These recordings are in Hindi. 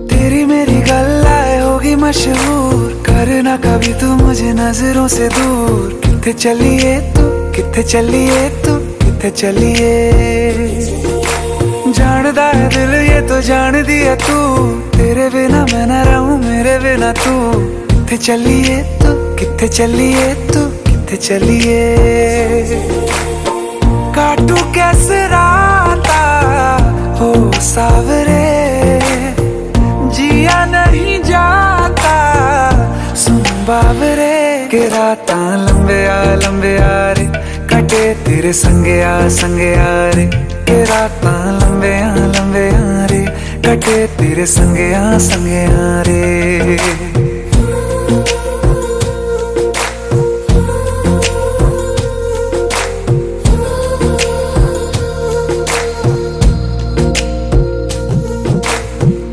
तेरी मेरी गल्लाए होगी मशहूर, करना कभी तू मुझे नजरों से दूर। किथे चलिए तू, किथे चलिए तू, किथे चलिए। जानदा है दिल ये तो जान दिया तू, तेरे बिना मैं ना रहूं मेरे बिना तू। किथे चलिए तू, किथे चलिए तू, किथे चलिए। काटू कैसे राता हो सावरे, जिया नहीं जाता सुन बावरे। के राता लंबे आ रे, कटे तेरे संगे आ रे। के राता लंबे आ रे, कटे तेरे संगे आ रे।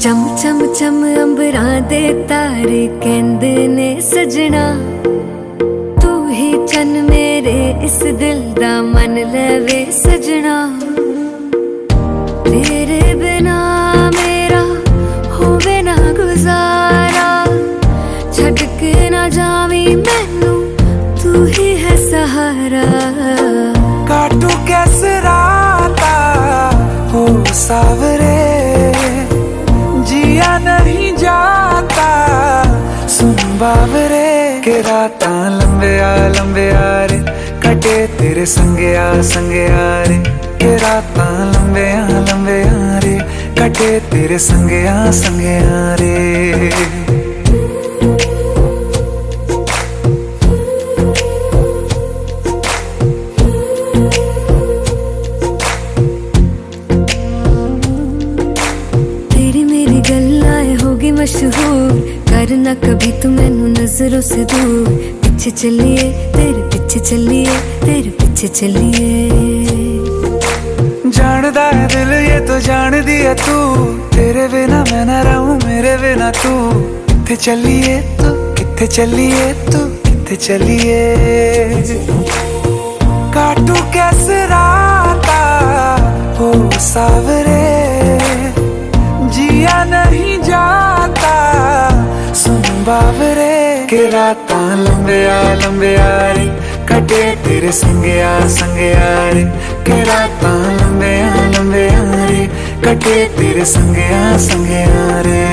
चम चम चम अंबरां दे तारे कहंदे ने सजना, तू ही चन मेरे इस दिल दा मन लवे सजना। तेरे बिना मेरा होवे ना गुजारा, छड़ के ना जावी मैनू तू ही है सहारा। काटू कैसे राता हो सावरे, जिया नहीं जाता सुन बावरे। के राता लंबे आ रे, कटे तेरे संगे आ रे। के राता लंबे आ रे, कटे तेरे संगे आ रे। मशहूर करना कभी तू मैनू नजरों से दूर। पीछे चलिए तेरे पीछे चलिए, तेरे पीछे चलिए। जानदा है दिल ये तो जान दिया तू, तेरे बिना मैं ना रहूं मेरे बिना तू। किथे चलिए तू, किथे चलिए तू, किथे चलिए। काटू कैसे राता हो सावरे, जिया नहीं जाता सुन बावरे। के राता लंबे आ रे, कटे तेरे संगे आ रे। के राता लंबे आ रे, कटे तेरे संगे आ रे।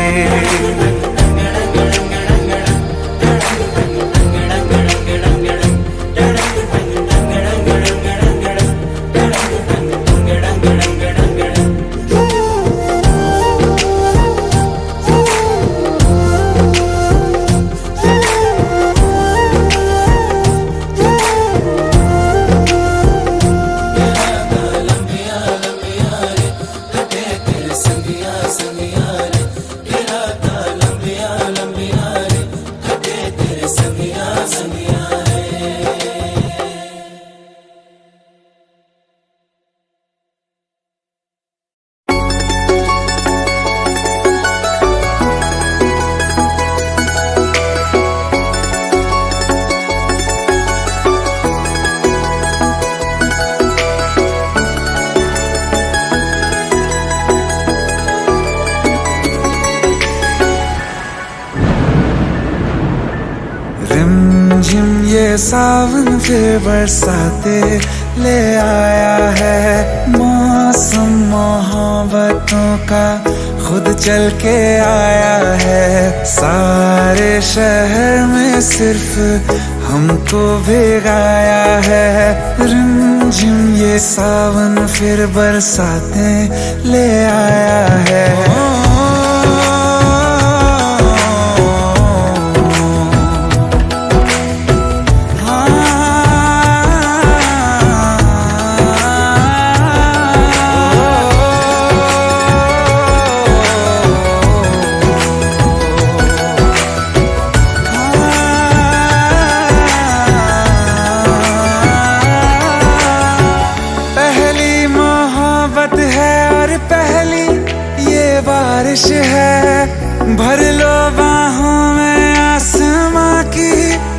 रिमझिम ये सावन फिर बरसाते ले आया है। मौसम मोहब्बतों का खुद चल के आया है। सारे शहर में सिर्फ हमको भिगाया है। रिमझिम ये सावन फिर बरसाते ले आया है। बारिश है भर लो बाहों में, आसमां की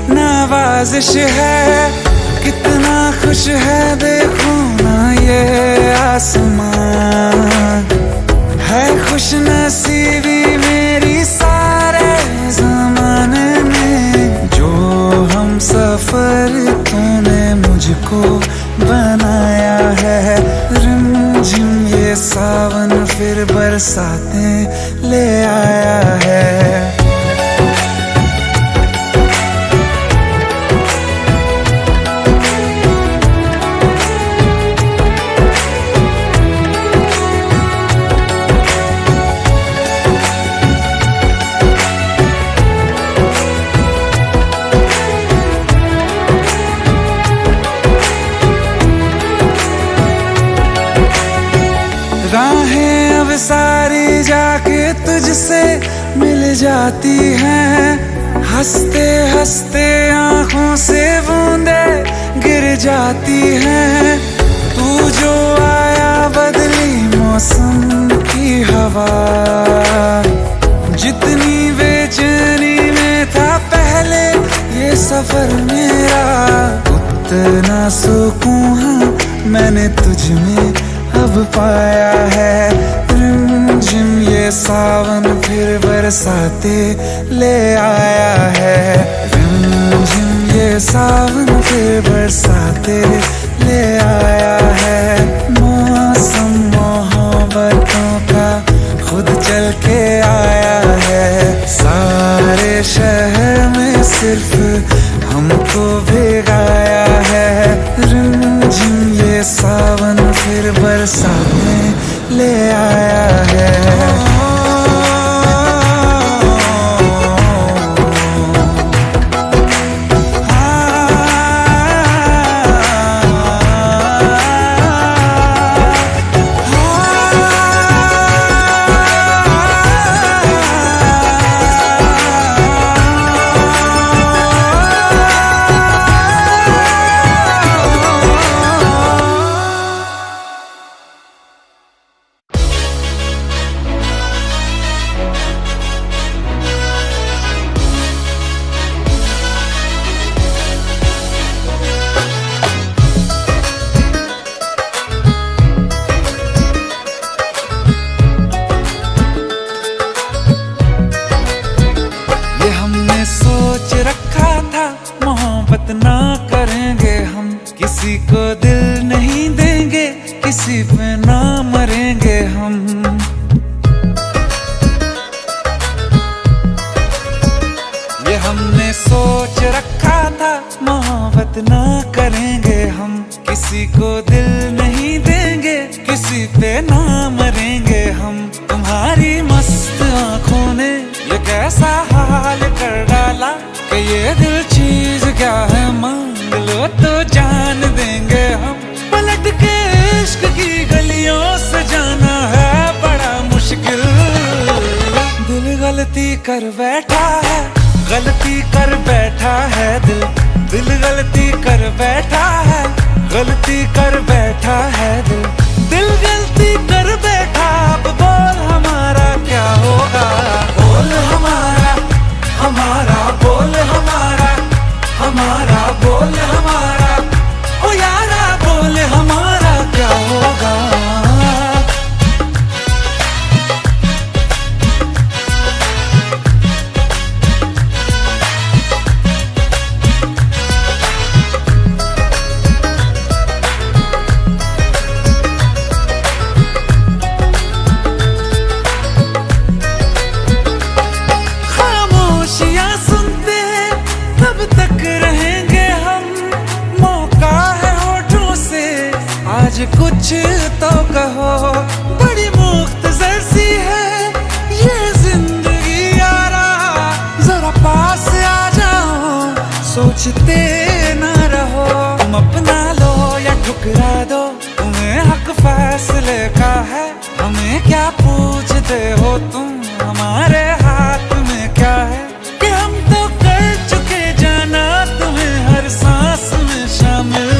नवाजिश है। कितना खुश है देखो ना ये आसमान, है खुश नसीबी मेरी सारे जमाने में। जो हम सफर तूने मुझको बनाया है, रिमझिम ये सावन फिर बरसातें ले आया है। राहें अब सारी जाके तुझसे मिल जाती हैं, हंसते हंसते आंखों से बूंदे गिर जाती हैं। तू जो आया बदली मौसम की हवा, जितनी बेचैनी में था पहले ये सफर मेरा, उतना सुकून हाँ मैंने तुझ में अब पाया है। रिमझिम ये सावन फिर बरसाते ले आया है, रिमझिम ये सावन फिर बरसाते ले आया है। मौसम मोहब्बतों का खुद चल के आया है, सारे शहर में सिर्फ हमको भिगाया है। रिमझिम ये सावन फिर बरसातें ले आया है। सोच रखा था मोहब्बत ना करेंगे हम, किसी को दिल नहीं देंगे, किसी पे ना मरेंगे हम। ये हमने सोच रखा था मोहब्बत ना करेंगे हम, किसी को दिल नहीं देंगे, किसी पे ना मरेंगे हम। तुम्हारी मस्त आंखों ने ये कैसा हाल कर डाला कि ये दिल चीज क्या है मांग लो तो जान देंगे हम। पलट के इश्क की गलियों से जाना है बड़ा मुश्किल, दिल गलती कर बैठा है, गलती कर बैठा है दिल, दिल गलती कर बैठा है, गलती कर बैठा है दिल, दिल गलती कर बैठा। अब बोल हमारा क्या होगा, बोल हमारा, हमारा बोल हमारा, हमारा बोल हमारा, ओ यारा बोल हमारा क्या होगा। कुछ तो कहो, बड़ी मुख्तसर सी है ये जिंदगी यारा, जरा पास आ जाओ सोचते ना रहो। तुम अपना लो या ठुकरा दो, तुम्हें हक फैसले का है, हमें क्या पूछते हो तुम, हमारे हाथ में क्या है कि हम तो कर चुके जाना तुम्हें हर सांस में शामिल।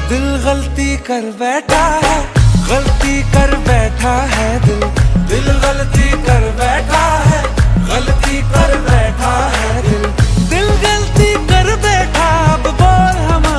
दिल गलती कर बैठा है, गलती कर बैठा है दिल, दिल गलती कर बैठा है, गलती कर बैठा है दिल, दिल गलती कर बैठा। अब बोल हमारा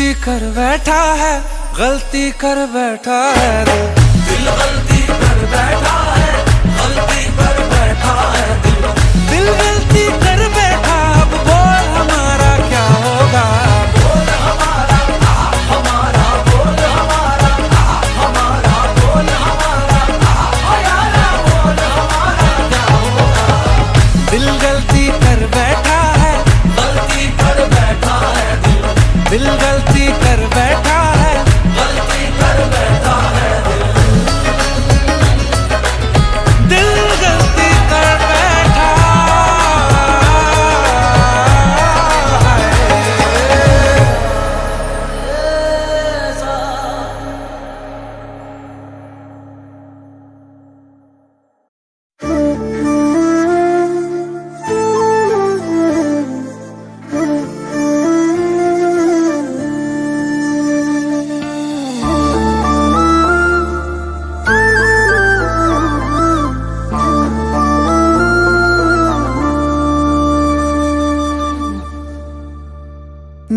गलती कर बैठा है, गलती कर बैठा है दिल। दिल गलती कर बैठा है, गलती कर बैठा है दिल। दिल गलती कर बैठा, अब बोल हमारा क्या होगा। बोल हमारा हमारा, बोल हमारा हमारा, बोल हमारा यारा, बोल हमारा क्या होगा। दिल गलती कर बैठा है, गलती कर बैठा है दिल। दिल गलती कर बैठा है, गलती कर बैठा है दिल। दिल गलती कर बैठा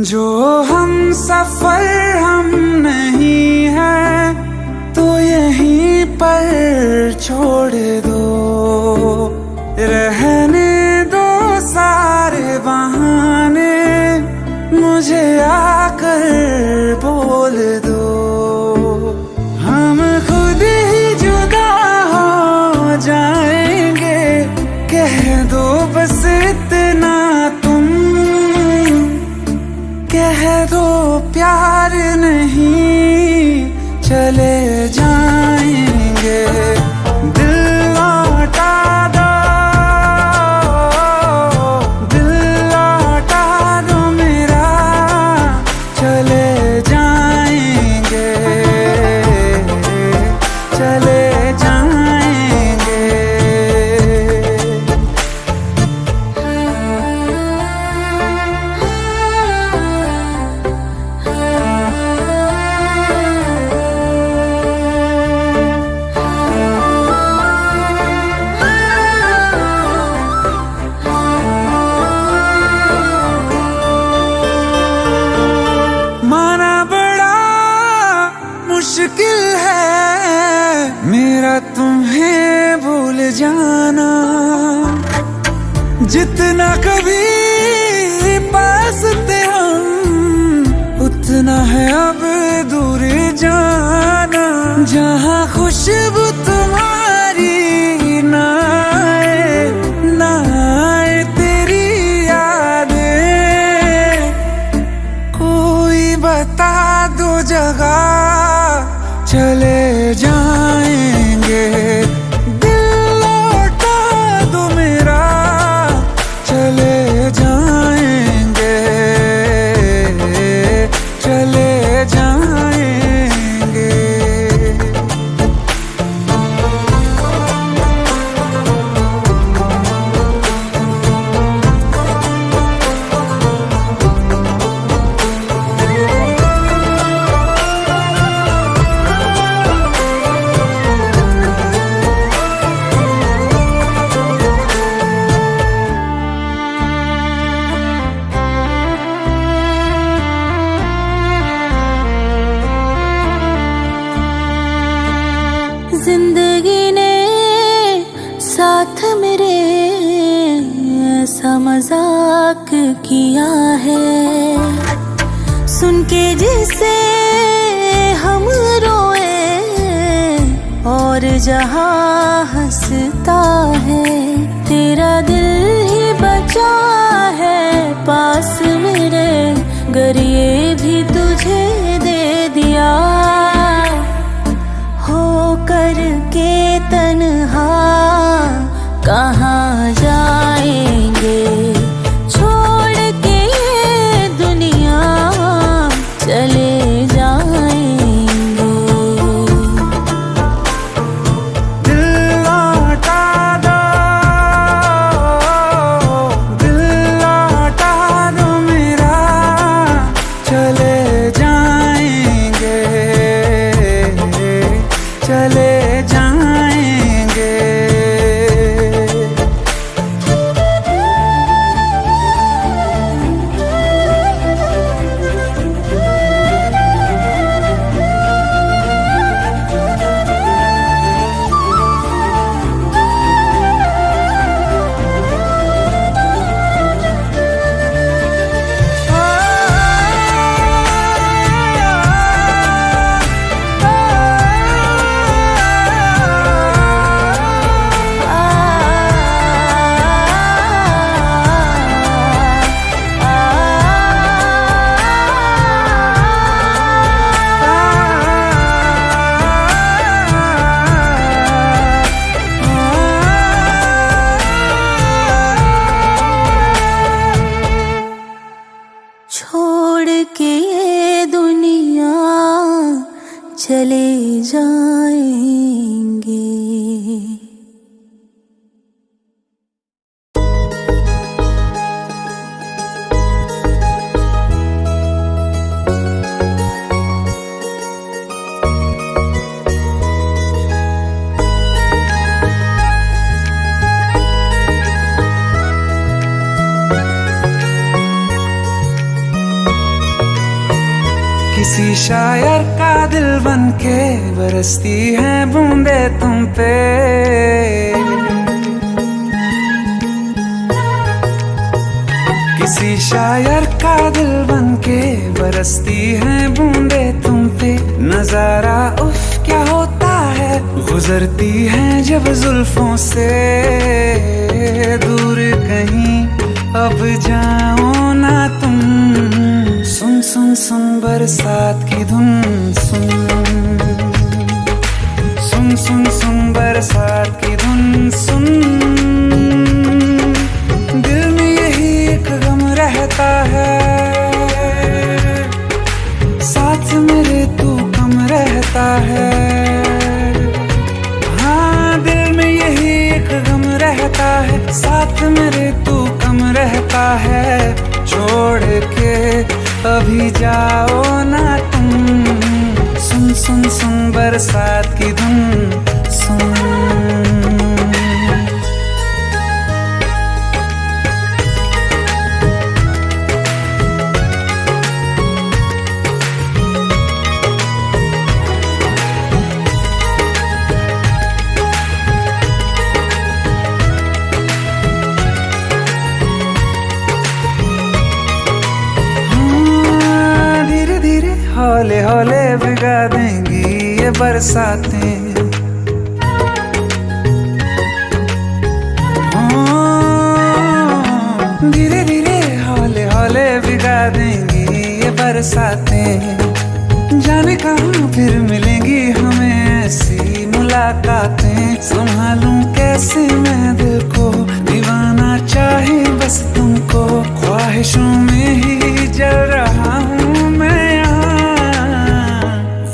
जो हम सफर हम नहीं हैं, तो यहीं पर छोड़ दो। रहने दो सारे बहाने, मुझे आकर बोल दो। हम खुद ही जुदा हो जाएंगे, कह दो बस इतना तुम। कह दो प्यार नहीं, चले जाएंगे। दिल लौटा दो, दिल लौटा दो मेरा, चले जाएंगे, चले जाएंगे। माना बड़ा मुश्किल है मेरा तुम्हें भूल जाना। जितना कभी पास थे हम, उतना है अब दूर जाना। जहाँ खुशबू तुम्हारी ना आए, ना आए तेरी यादें, कोई बता दो जगह, चले जाएंगे। दिल लौटा दो मेरा, चले जाएंगे, चले जाएंगे। जिंदगी ने साथ मेरे ऐसा मजाक किया है, सुन के जिसे हम रोए और जहाँ हंसता है। तेरा दिल ही बचा है पास मेरे, गर ये भी तुझे दे दिया। हो करके तन्हा कहाँ जाएंगे, छोड़ के ये दुनिया चले जाएंगे। दिल लौटा दो, दिल लौटा दो मेरा, चले चले जाएंगे। किसी शायर का दिल बन के बरसती है बूंदे तुम पे, किसी शायर का दिल बन के बरसती है बूंदे तुम पे। नजारा उफ क्या होता है, गुजरती है जब जुल्फों से दूर कहीं अब जाओ ना तुम। सुन सुन सुन बरसात की धुन, सुन सुन सुन सुन बरसात की धुन सुन। दिल में यही एक गम रहता है, साथ मेरे तू कम रहता है। हाँ दिल में यही एक गम रहता है, साथ मेरे तू कम रहता है। छोड़ के अभी जाओ ना तुम, सुन सुन सुन बरसात की धुन सुन। हौले हौले भिगा देंगी ये बरसातें, धीरे धीरे हौले हौले भिगा देंगी ये बरसातें। जाने कहाँ फिर मिलेंगी हमें ऐसी मुलाकातें। संभालूं कैसे मैं दिल को, दीवाना चाहे बस तुमको। ख्वाहिशों में ही जल रहा हूँ मैं यहाँ,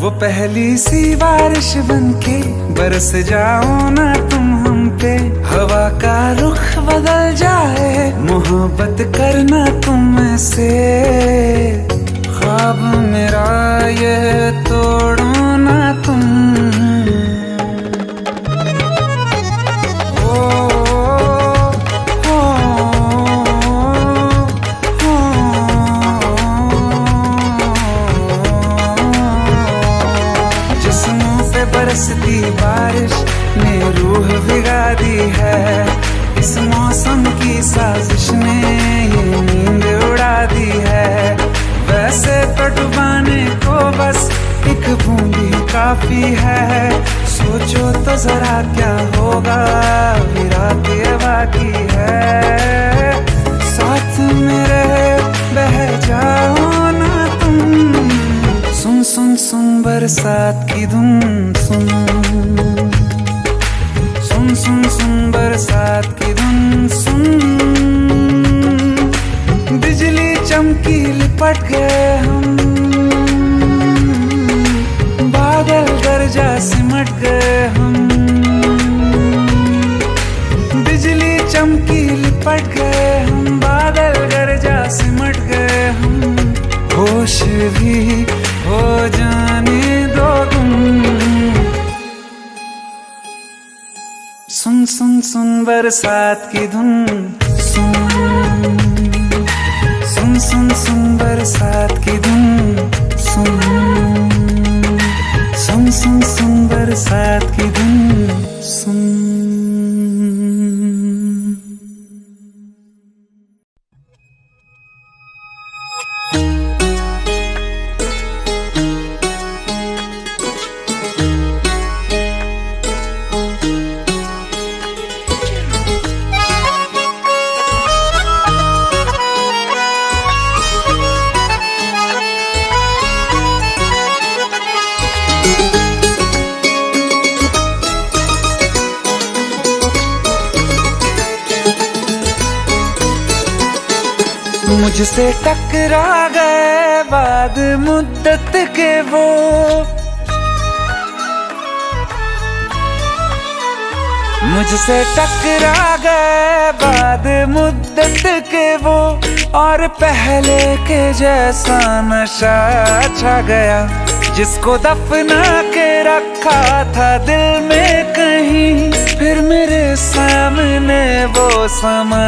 वो पहली सी बारिश बनके बरस जाओ ना तुम हम पे। हवा का रुख बदल जाए, मोहब्बत करना तुम ऐसे। ख्वाब मेरा ये तोड़ो ना तुम। बरसती बारिश ने रूह भिगा दी है, इस मौसम की साजिश ने ये नींद उड़ा दी है। वैसे तो डुबाने को बस एक बूंदी काफी है। सोचो तो जरा क्या होगा, अभी रात ये बाकी है। साथ मेरे बह जाओ ना तुम, सुन सुन सुन बरसात की धुन सुन। सुन सुन सुन बरसात की धुन सुन। बिजली चमकी लिपट गए हम, बादल गरजा सिमट गए हम। बिजली चमकी लिपट गए हम, बादल गरजा सिमट गए हम। होश भी हो जाने दो तुम, सुन सुन सुन बरसात की धुन सुन। सुन सुन सुन बरसात की धुन सुन। सुन सुन सुन बरसात की धुन सुन। मुझसे टकरा गए बाद मुद्दत के वो, मुझसे टकरा गए बाद मुद्दत के वो, और पहले के जैसा नशा छा गया। जिसको दफना के रखा था दिल में कहीं, फिर मेरे सामने वो समा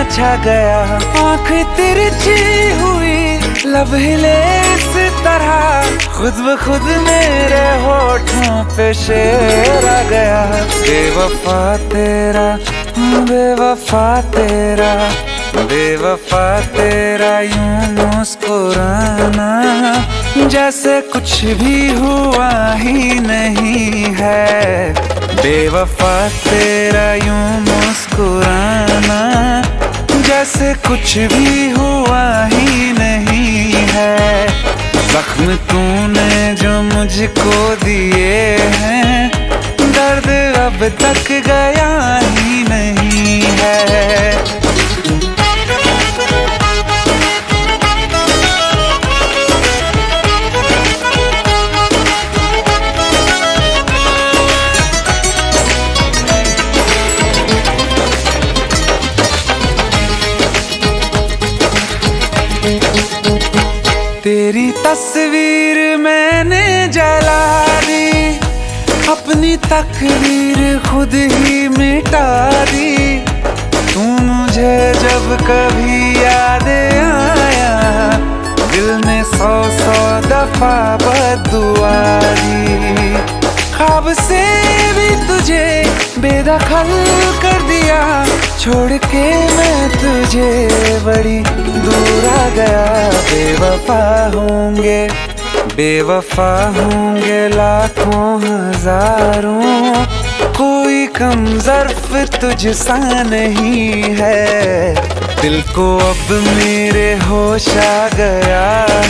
छा गया। आँख तिरछी हुई, लब हिले इस तरह, खुद ब खुद मेरे होठों पे शेर आ गया। बेवफा तेरा, बेवफा तेरा, बेवफा तेरा यूं मुस्कुराना, जैसे कुछ भी हुआ ही नहीं है। बेवफा तेरा यूं मुस्कुराना, जैसे कुछ भी हुआ ही नहीं है। जख्म तूने जो मुझको दिए हैं, दर्द अब तक गया ही नहीं है। तेरी तस्वीर मैंने जला दी, अपनी तकदीर खुद ही मिटा दी। तू मुझे जब कभी याद आया, दिल ने 100 दफा बद्दुआ दी। ख्वाब से भी तुझे बेदखल कर दिया, छोड़ के मैं तुझे बड़ी दूर आ गया। बेवफा होंगे, बेवफा होंगे लाखों हजारों, कोई कम ज़र्फ तुझसा नहीं है। दिल को अब मेरे होश आ गया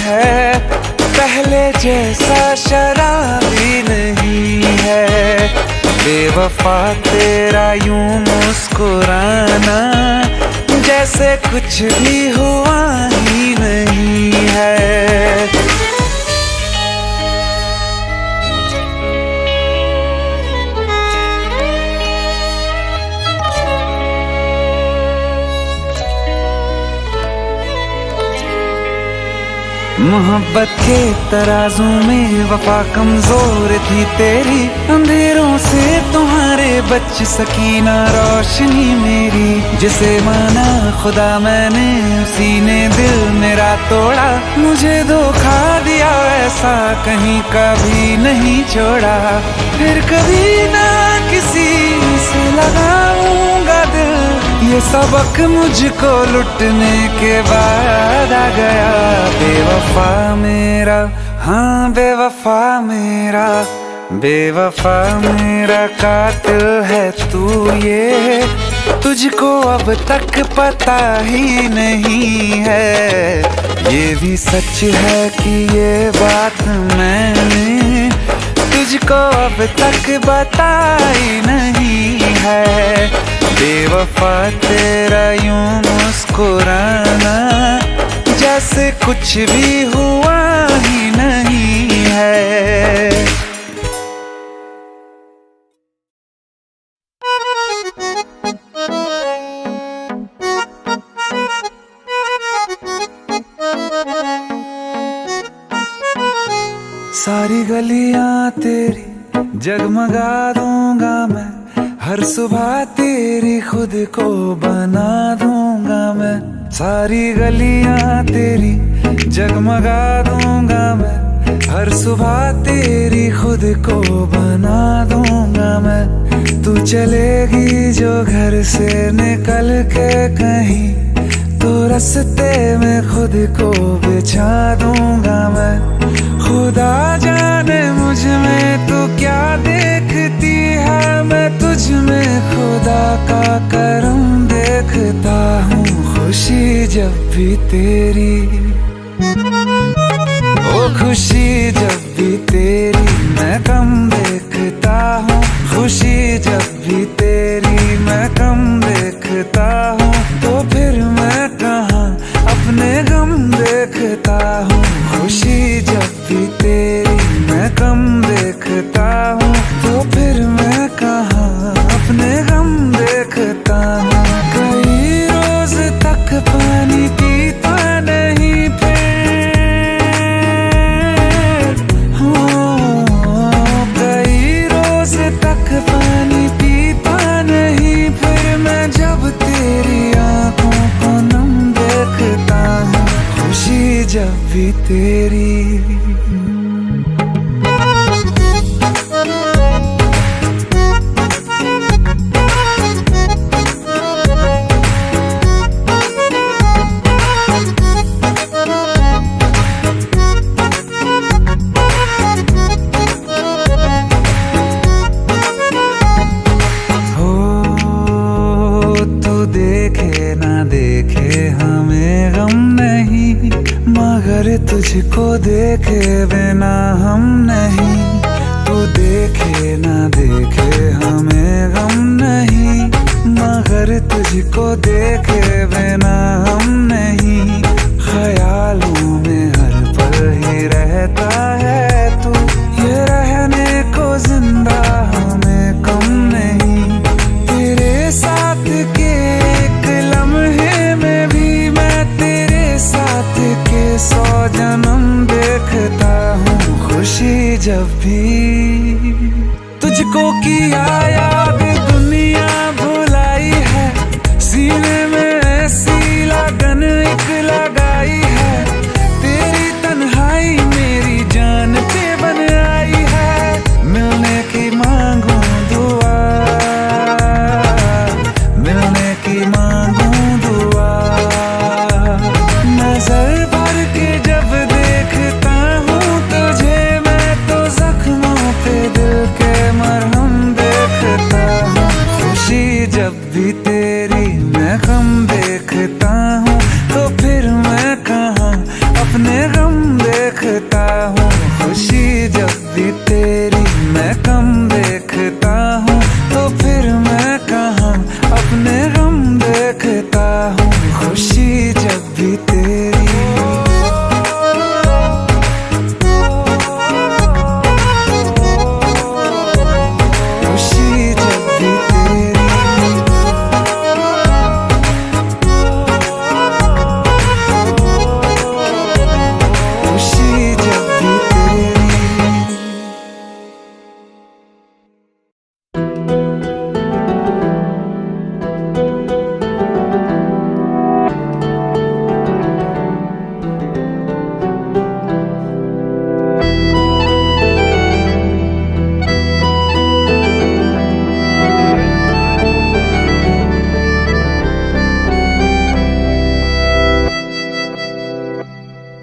है, पहले जैसा शराबी नहीं है। बेवफा तेरा यूं मुस्कुराना, जैसे कुछ भी हुआ ही नहीं है। मोहब्बत के तराजू में वफा कमजोर थी तेरी, अंधेरों से तुम्हारे बच सकी ना रोशनी मेरी। जिसे माना खुदा मैंने, उसी ने दिल मेरा तोड़ा। मुझे धोखा दिया ऐसा कहीं कभी नहीं छोड़ा, फिर कभी ना किसी से लगाऊंगा दिल। ये सबक मुझको लुटने के बाद आ गया। बेवफा मेरा, हाँ बेवफा मेरा, बेवफा मेरा कातिल है तू, ये तुझको अब तक पता ही नहीं है। ये भी सच है कि ये बात मैंने तुझको अब तक बताई नहीं है। बेवफा तेरा यूं मुस्कुराना, जैसे कुछ भी हुआ ही नहीं है। सारी गलियां तेरी जगमगा दूंगा मैं, हर सुबह तेरी खुद को बना दूंगा मैं। सारी गलियां तेरी जगमगा दूंगा मैं, हर सुबह तेरी खुद को बना दूंगा मैं। तू चलेगी जो घर से निकल के कहीं, तो रास्ते में खुद को बिछा दूंगा मैं। खुदा जाने मुझ में तू क्या देखती है, मैं तुझ में खुदा का करम देखता हूँ। खुशी जब भी तेरी, ओ खुशी जब भी तेरी मैं कम देखता हूँ। खुशी जब भी तेरी मैं कम देखता हूँ, तो फिर मैं कहाँ अपने गम देखता हूँ। खुशी जब भी तेरी मैं कम देखता हूँ, तो फिर मैं कहाँ अपने गम तेरी। मगर तुझको देखे बिना हम नहीं, तू देखे ना देखे हमें गम नहीं। मगर तुझको देखे बिना हम नहीं, ख्यालों में हर पल ही रहता है तू। ये रहने को जिंदा हमें कम नहीं, तेरे साथ के एक लम्हे में भी मैं तेरे साथ के 100 जन्म देखता हूँ। खुशी जब भी तुझको किया याद दुनिया भुलाई है, सीने में ऐसी लगन एक लगाई है। तेरी तन्हाई मेरी जान पे बन आई है, मिलने की मांगू दुआ, मिलने की मांगू दुआ। नजर भर के जब देखता हूँ तुझे मैं तो जख्मों पे दिल के मरहम देखता हूँ। खुशी जब भी तेरी मैं गम देखता हूँ, तो फिर मैं कहाँ अपने गम देखता हूँ। खुशी जब भी तेरी मैं गम देखता हूँ, तो फिर मैं कहाँ अपने गम देखता हूँ। खुशी जब भी तेरी।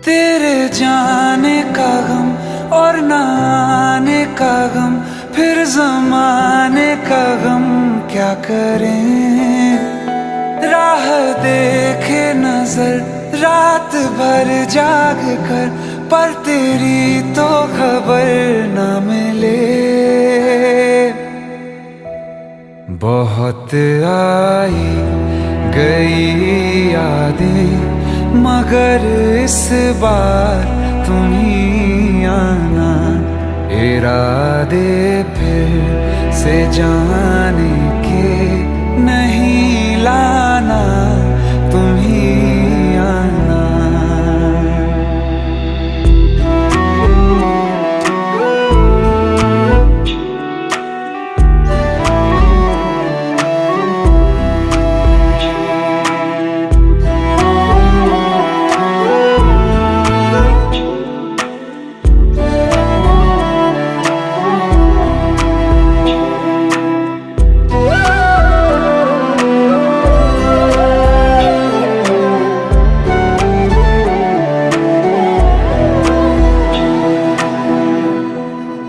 तेरे जाने का गम और न आने का गम, फिर जमाने का गम क्या करें। राह देखे नजर रात भर जाग कर, पर तेरी तो खबर न मिले। बहुत आई गई यादें, मगर इस बार तुम ही आना। इरादे फिर से जाने के नहीं लाना, तुम ही आना।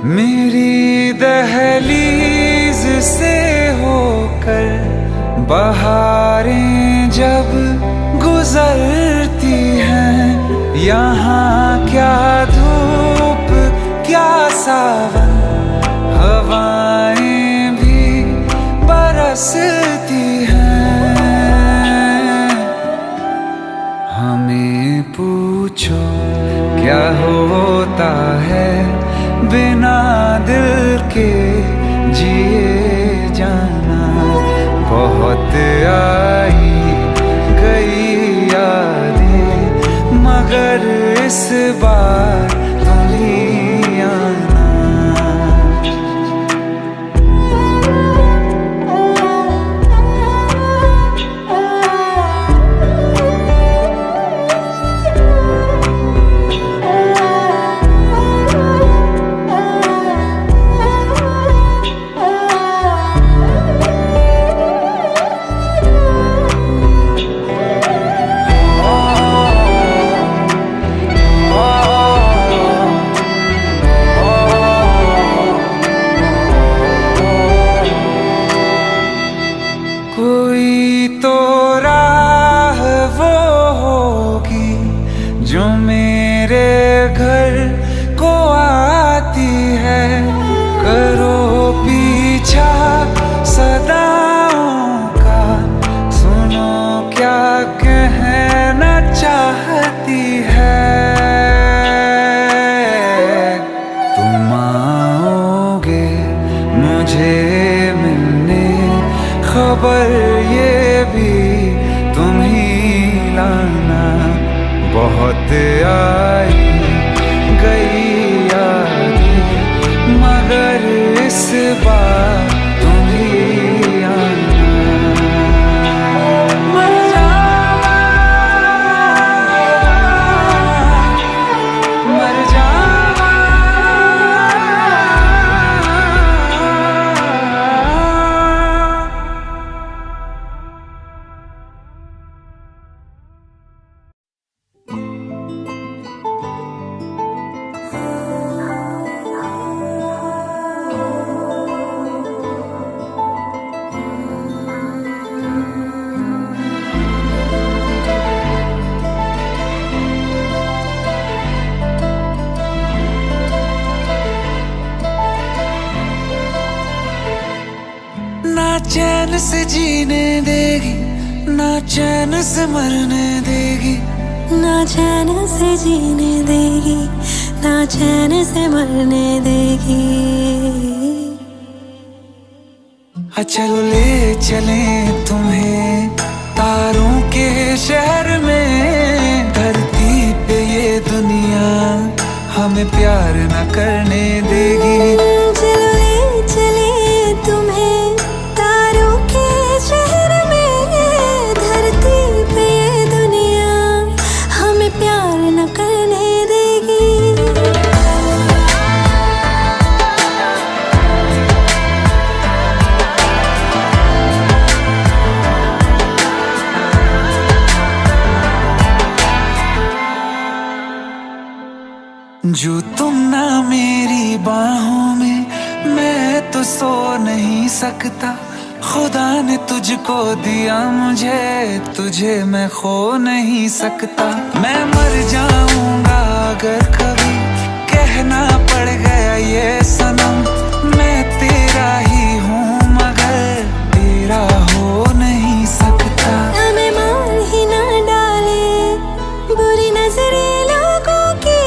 मेरी दहलीज से होकर बहारें जब गुजरती हैं, यहाँ क्या धूप क्या सावन, हवाएं भी बरसती हैं। हमें पूछो क्या होता है बिना दिल के जिए जाना। बहुत आई गई यादें, मगर इस बार तुम ही आना। बार तुम ही आना। मर जावा, मर जावा। ना चैन से जीने देगी, ना चैन से मरने देगी, ना चैन से जीने देगी, ना चैन से मरने देगी। चलो ले चले तुम्हें तारों के शहर में। धरती पे ये दुनिया हमें प्यार न करने देगी। चलो ले चले तुम्हें तारों के शहर में। धरती पे ये दुनिया हमें प्यार न करने देगी। जो तुम ना मेरी बाहों में, मैं तो सो नहीं सकता। खुदा ने तुझको दिया मुझे, तुझे मैं खो नहीं सकता। मैं मर जाऊंगा अगर कभी कहना पड़ गया ये सनम। मैं तेरा ही हूँ मगर तेरा हो नहीं सकता। हमें मार ही ना डाले बुरी नजरे लोगों की,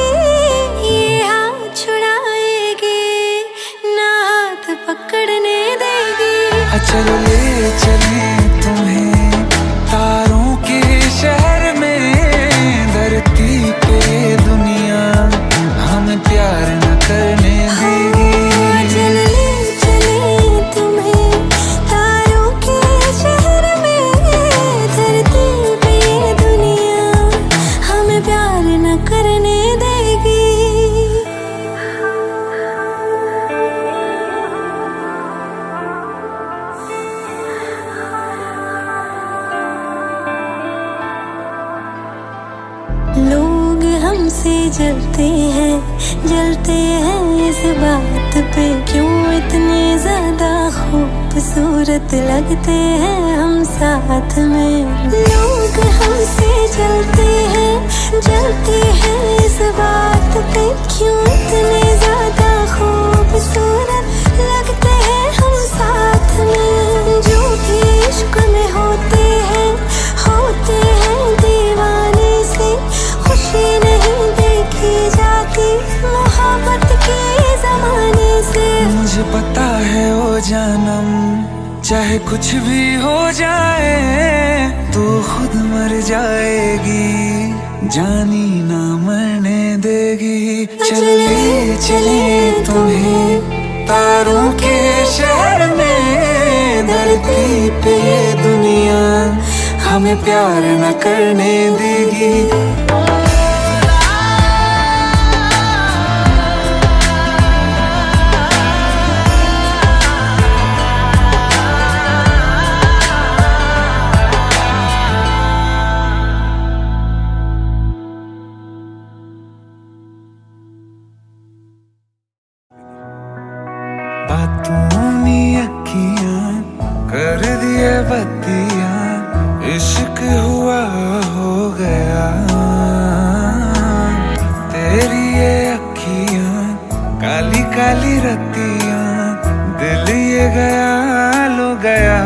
ये हाथ छुड़ाएगी ना हाथ पकड़ने देगी। चलो ले चले तुम्हें तारों के शहर में। धरती पे दुनिया हमें प्यार न करने देगी। चलो ले चले तुम्हें तारों के शहर में। धरती पे ये दुनिया हमें प्यार न करने देगी। लोग हमसे जलते हैं इस बात पे। क्यों इतने ज्यादा खूबसूरत लगते हैं हम साथ में। लोग हमसे जलते हैं इस बात पे। क्यों इतने ज्यादा खूबसूरत लगते हैं हम साथ में। जो भी इश्क में होते हैं दीवाने से। खुशी नहीं देखी जाती मोहब्बत के जमाने से। मुझे पता है ओ जानम, चाहे कुछ भी हो जाए तू खुद मर जाएगी, जानी ना मरने देगी। चले चले तुम्हें तारों के शहर में। धरती पे ये दुनिया हमें प्यार न करने देगी। बातों में अखियां कर दिए बत्तियां, इश्क हुआ हो गया। तेरी ये अखियां काली काली रत्तियां, दिल ये गया लो गया।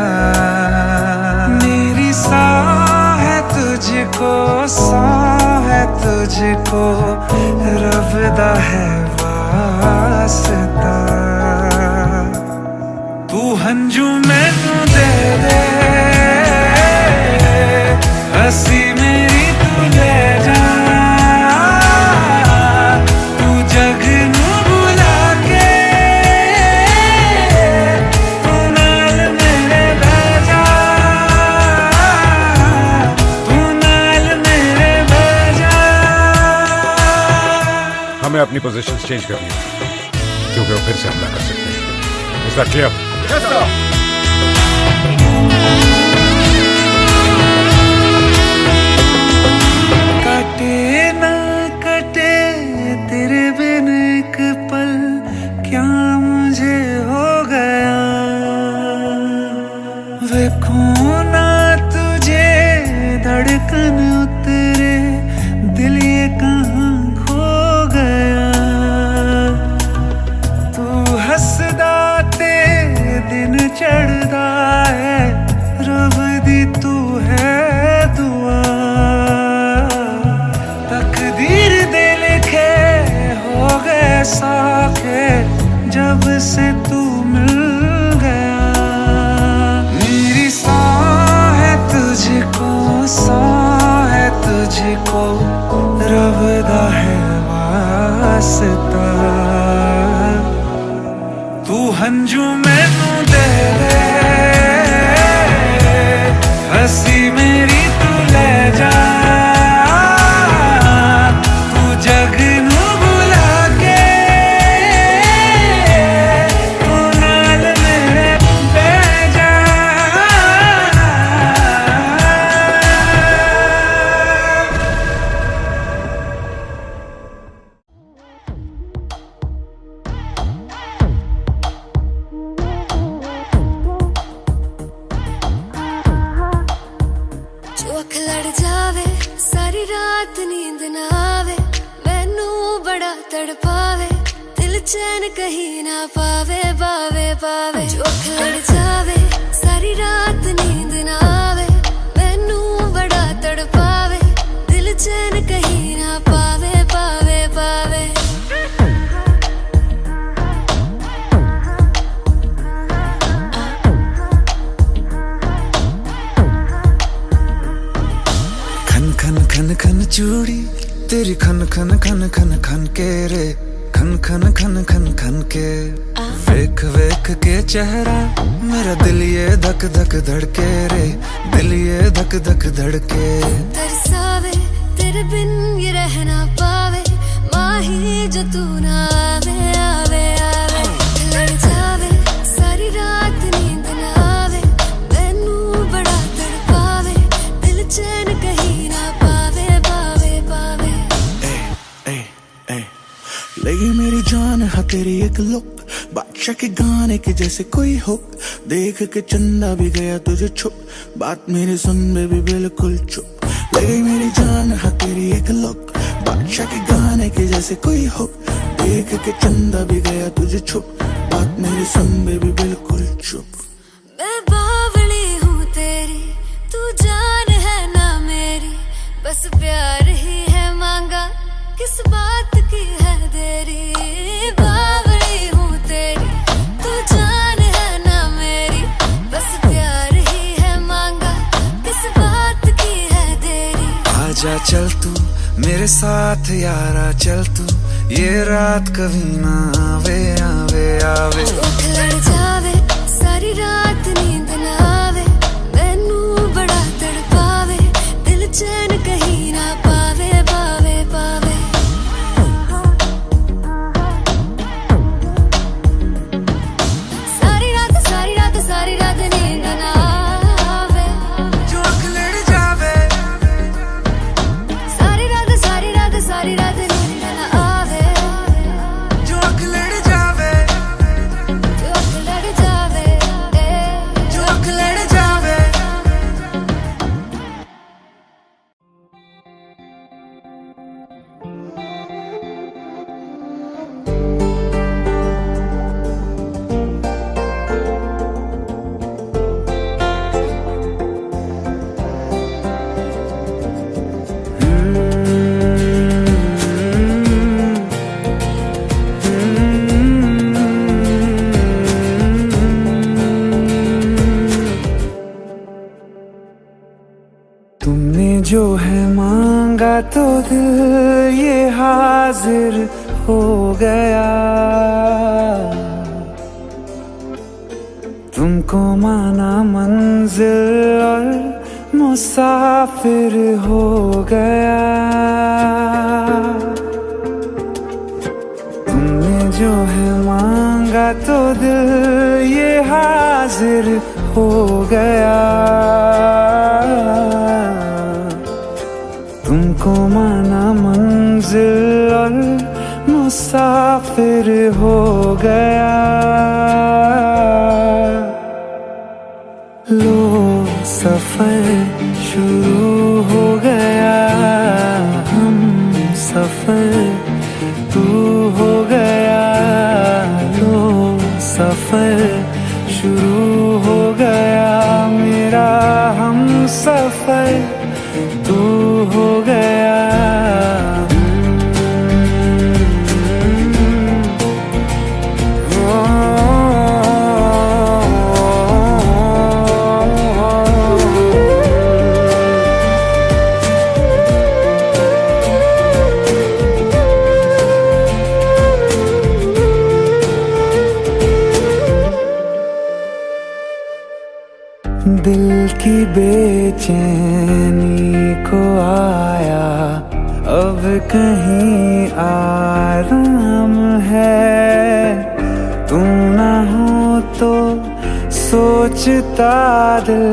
मेरी सांह है तुझको, सांह है तुझको, रब दा है वास्ता। तू हंजू मैनू दे दे, हसी मेरी तू ले जा। तू जग नू बुला के अपनी पोजीशन चेंज करनी है, क्योंकि वो फिर से हमला कर सकते हैं। Is that clear? Yes sir. कटे ना कटे तेरे बिन एक पल, क्या मुझे हो गया। देखूं ना तुझे धड़कन उतरे, दिल ये कहाँ खो गया। तू हंसदा ते दिन चढ़दा है, रब दी तू है दुआ। तकदीर दे लिखे हो गए साखे, जब से तू मिल गया। मेरी सांह है तुझको, सांह है तुझको, रब दा है वास्ता। तू हंजू मैनू दे दे, हंसी मेरी तू ले जा। तू जग नू भुला के तू नाल मेरे बह जा। जो अख लड़ जावे, सारी रात नींद ना आवे, मैनू बड़ा तड़पावे, दिल चैन कहीं ना पावे, पावे पावे। जो अख लड़ जावे, सारी रात नींद ना आवे, मैनू बड़ा तड़पावे, दिल चैन कहीं ना पावे, पावे पावे। खन खन खन खन चूड़ी तेरी, खन खन खन खन खन के रे, खन खन खन खन खन के। वेख वेख के चेहरा मेरा, दिल ये धक धक धड़के रे, दिल ये धक धक धड़के। तरसावे तेरे बिन ये रह ना पावे, माही जो तू ना आवे, आवे आवे। लड़ जावे, सारी रात नींद ना आवे, मैनू बड़ा तड़पावे, दिल चैन कहीं ना पावे, पावे पावे। लगी मेरी जान है तेरी एक लुक, बादशाह के गाने के जैसे कोई हुक। देख के चंदा भी गया तुझे छुप, बात मेरी सुन बेबी बिल्कुल चुप। लगी मेरी जान है तेरी एक लुक, बादशाह के गाने के जैसे कोई हुक। देख के चंदा भी गया तुझे छुप, बात मेरी सुन बेबी बिल्कुल चुप। मैं बावली हूँ तेरी, तू जान है ना मेरी, बस प्यार ही है मांगा, किस बात की है देरी। बावली हूँ तेरी, तू जान है ना मेरी, बस प्यार ही है मांगा, किस बात की है देरी। आजा चल तू मेरे साथ यारा, चल तू ये रात कभी ना आवे, आवे आवे। उठ लड़ जावे, सारी रात नींद ना आवे, मैनू बड़ा तड़पावे, दिल चैन कहीं ना पावे, पावे पावे। सारी रात सारी रात सारी रात नींद ना आवे, जो अख लड़ जावे। सारी रात सारी रात सारी रात नींद ना आवे, जो अख लड़ जावे, जो अख लड़ जावे, जो अख लड़ जावे। तुमने जो है मांगा तो दिल ये हाजिर हो गया। तुमको माना मंजिल और मुसाफिर हो गया। जो है मांगा तो दिल ये हाजिर हो गया। तुमको माना मंजिल और मुसाफिर हो गया। लो सफर शुरू हो गया, हम सफर तू हो गया। लो सफर शुरू हो गया, मेरा हम सफर तू हो गया। दिल की बेचैनी को आया अब कहीं आराम है। तू ना हो तो सोचता दिल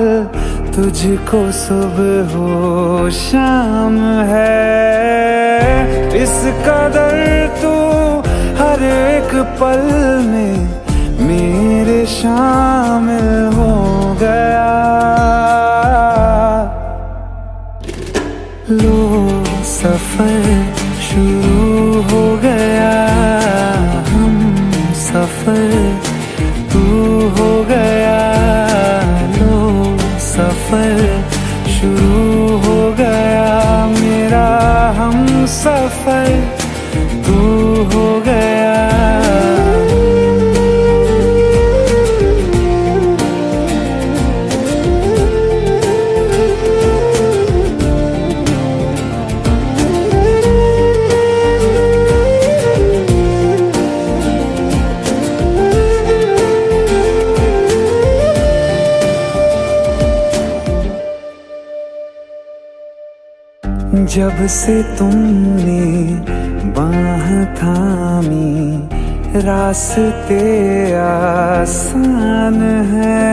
तुझको सुबह हो शाम है। इस कदर तू हर एक पल में मेरे शामिल हो गया। लो सफर शुरू हो गया, हम सफर तू हो गया। लो सफर शुरू हो गया, मेरा हम सफर तू हो गया। जब से तुमने बाह थामी रास्ते आसान है।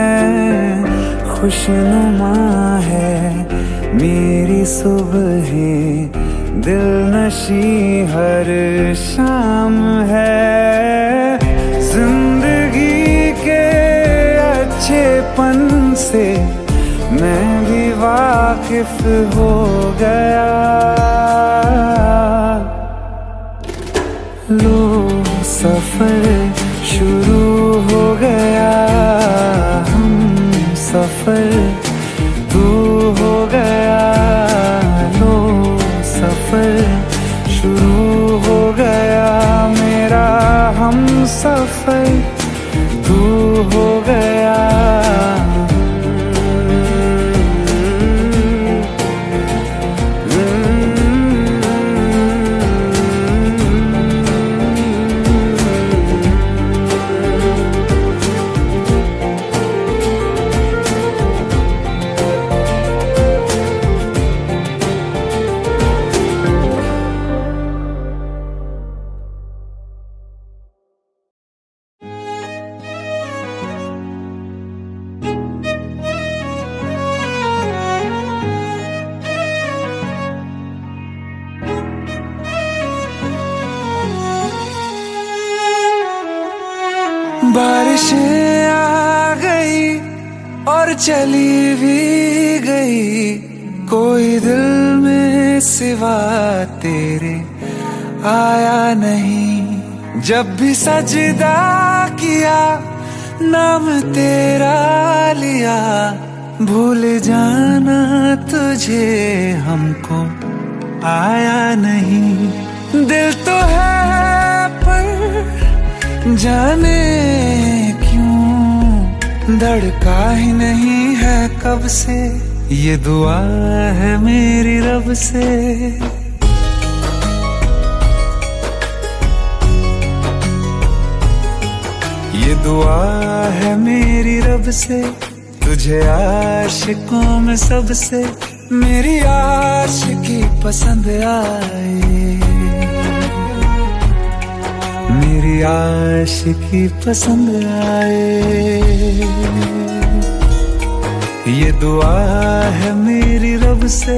खुशनुमा है मेरी सुबहें, दिल नशी हर शाम है। जिंदगी के अच्छेपन से मैं भी वाकिफ हो गया। लो सफर शुरू हो गया, हम सफर तू हो गया। लो सफर शुरू हो गया, मेरा हम सफर तू हो गया। बारिशें आ गई और चली भी गई, कोई दिल में सिवा तेरे आया नहीं। जब भी सजदा किया नाम तेरा लिया, भूल जाना तुझे हमको आया नहीं। दिल तो है पर जाने क्यों धड़का ही नहीं है कब से। ये दुआ है मेरी रब से। ये दुआ है मेरी रब से, तुझे आशिकों में सबसे मेरी आशिकी पसंद आए। मेरी मेरी आशिकी पसंद आए। ये दुआ है मेरी रब से,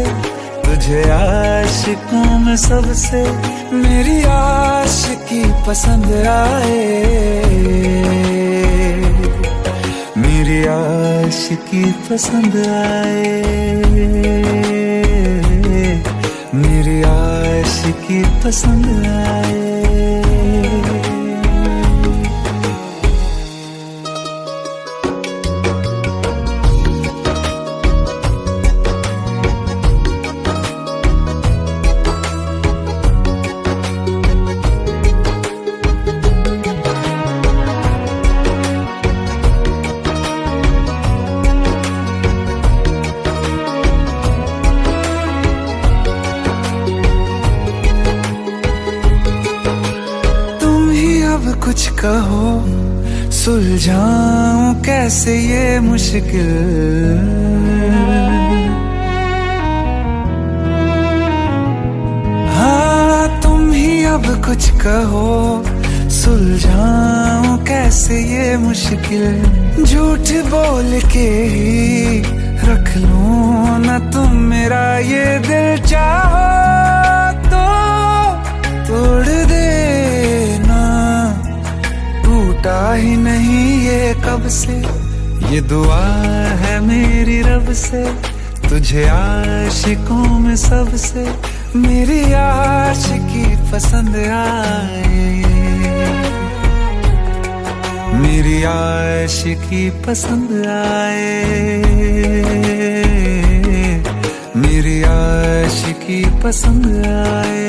तुझे आशिकों में सबसे मेरी आशिकी पसंद आए। मेरी आशिकी पसंद आए। मेरी आशिकी पसंद आए। कुछ कहो सुलझाऊं कैसे ये मुश्किल, हाँ तुम ही अब कुछ कहो सुलझाऊं कैसे ये मुश्किल। झूठ बोल के ही रख लूं ना तुम मेरा ये दिल, चाहो तो तोड़ देना, टूटा ही नहीं ये कब से। ये दुआ है मेरी रब से, तुझे आशिकों में सबसे मेरी आशिकी पसंद आए। मेरी आशिकी पसंद आए। मेरी आशिकी पसंद आए।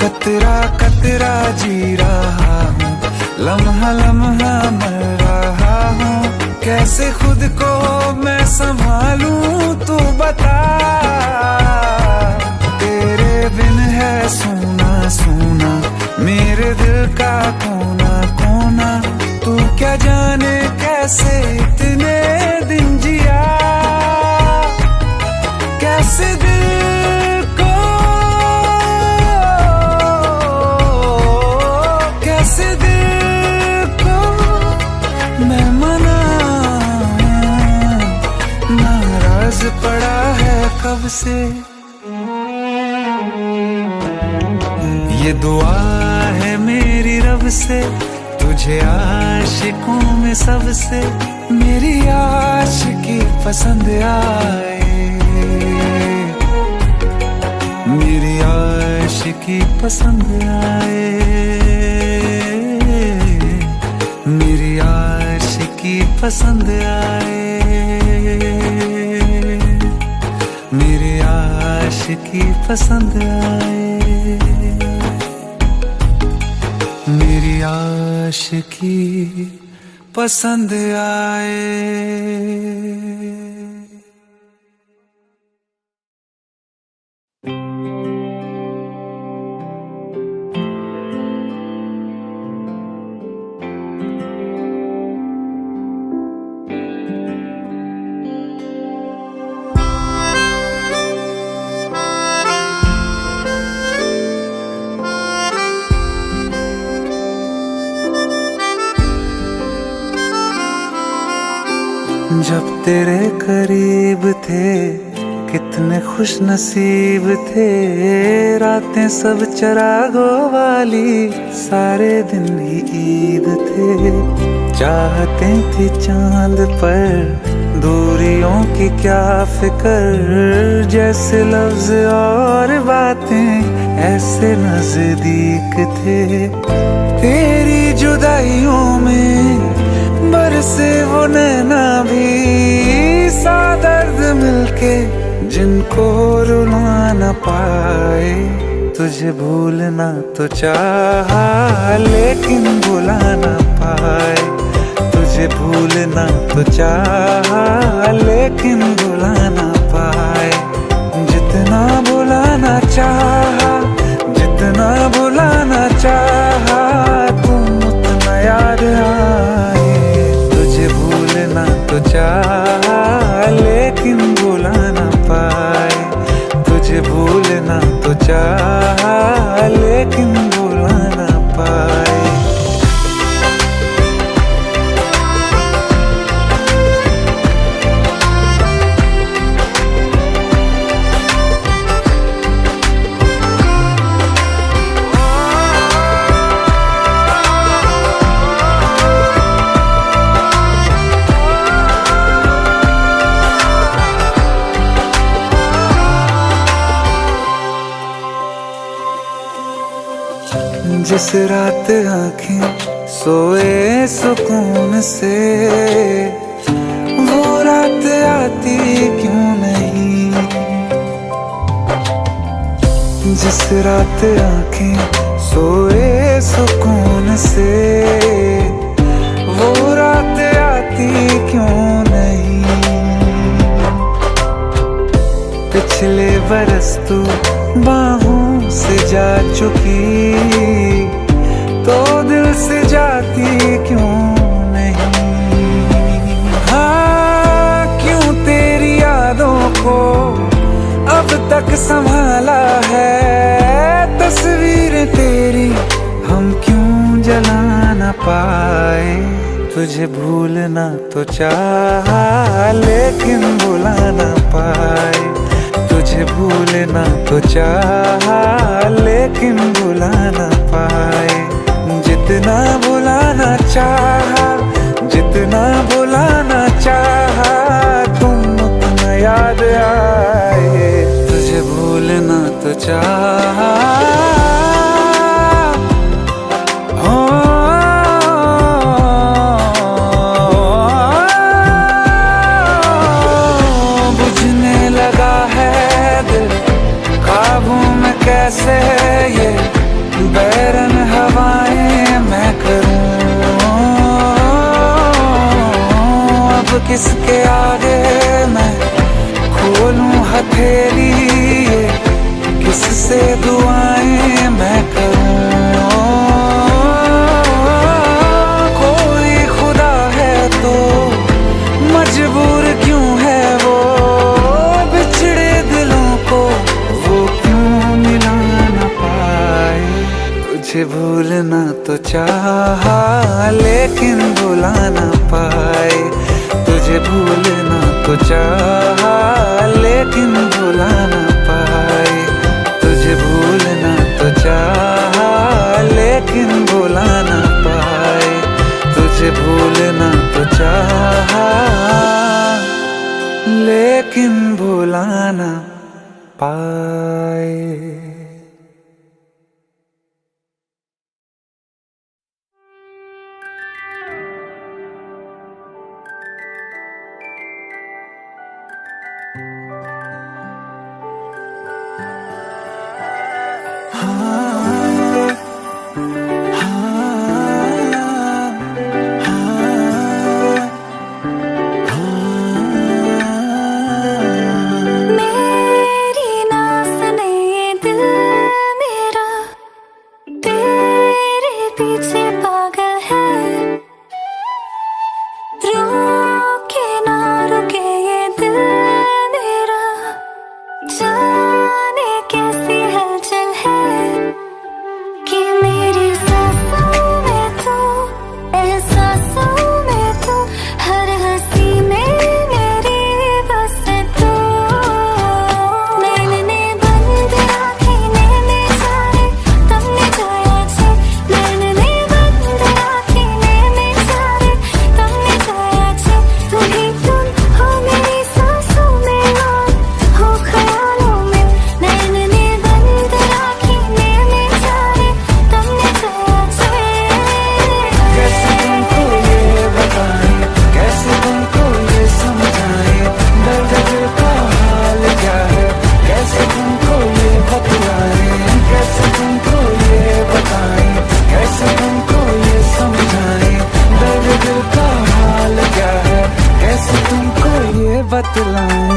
कतरा कतरा जी रहा हूँ, लम्हा लम्हा मर रहा हूँ, कैसे खुद को मैं संभालूं तू बता। तेरे बिन है सूना सूना मेरे दिल का कोना कोना, तू क्या जाने कैसे इतने दिन जिया, कैसे दिल को कैसे दिल को मैं मनाऊं, नाराज पड़ा है कब से। ये दुआ है मेरी रब से, तुझे आशिकों में सबसे मेरी आशिकी पसंद आए। मेरी आशिकी पसंद आए। मेरी आशिकी पसंद आए। मेरी आशिकी पसंद आए। मेरी आशिकी पसंद आए। जब तेरे करीब थे कितने खुश नसीब थे, रातें सब चरागों वाली सारे दिन ही ईद थे। चाहते थी चांद पर दूरियों की क्या फिक्र, जैसे लफ्ज और बातें ऐसे नजदीक थे। तेरी जुदाइयों में बरसे वो नैना भी सा दर्द मिलके जिनको रुला न पाए। तुझे भूलना तो चाहा लेकिन भुला न पाए। तुझे भूलना तो चाहा लेकिन भुला न पाए। जितना भुलाना चाहा, जितना भुलाना चाहा, तुम उतना याद आए। तो चाहा लेकिन भुला न पाए। तुझे भूलना तो चाहा लेकिन जिस रात आंखें सोए सुकून से, वो रात आती क्यों नहीं। जिस रात आंखें सोए सुकून से, वो रात आती क्यों नहीं। पिछले बरस तू बाहों से जा चुकी, तो दिल से जाती क्यों नहीं। हाँ, क्यों तेरी यादों को अब तक संभाला है, तस्वीर तेरी हम क्यों जला ना पाए। तुझे भूलना तो चाहा लेकिन भुला ना पाए। तुझे भूलना तो चाहा लेकिन भुला ना पाए। जितना भुलाना चाहा, जितना भुलाना चाहा, तुम उतना याद आए। तुझे भूलना तो चाहा, बुझने लगा है दिल काबू में कैसे, ये बैरन हवाएं मैं करूं। अब किसके आगे मैं खोलूं हथेली, ये किससे दुआएं मैं करूं। कोई खुदा है तो मजबूर क्यों है वो, बिछड़े दिलों को वो क्यों मिला ना पाए। तुझे भूलना तो चाहा लेकिन भुला ना पाए। तुझे भूलना तो चाहा लेकिन भुला ना पाए। तुझे भूलना तो चाहा लेकिन भुला ना पाए। तुझे भूलना तो चाहा लेकिन भुला ना पाए। मेरी ना सुने ये दिल मेरा, तेरे पीछे पागल है। रुके ना रुके ये दिल मेरा, जाने कैसी हलचल है कि मेरी सांसों में तू, एहसासों में तू, हर हंसी में मेरी बस तू। नैनने बंद आँखें ने चाहे तमने जाया छे। नैनने बंद आँखें ने चाहे तमने जाया छे। तू ही तुम हो मेरी सांसों में और हो ख्यालों में। नैनने बंद आँखें ने चाहे तमने जाया छे। कैसे तुमको ये बताएं, कैसे तुमको ये समझाएं, दर्द दिल का हाल क्या है, कैसे तुमको ये बतलाएं। कैसे तुमको ये बताएं, कैसे तुमको ये समझाएं, दर्द दिल का हाल क्या है, कैसे तुमको ये बतलाएं।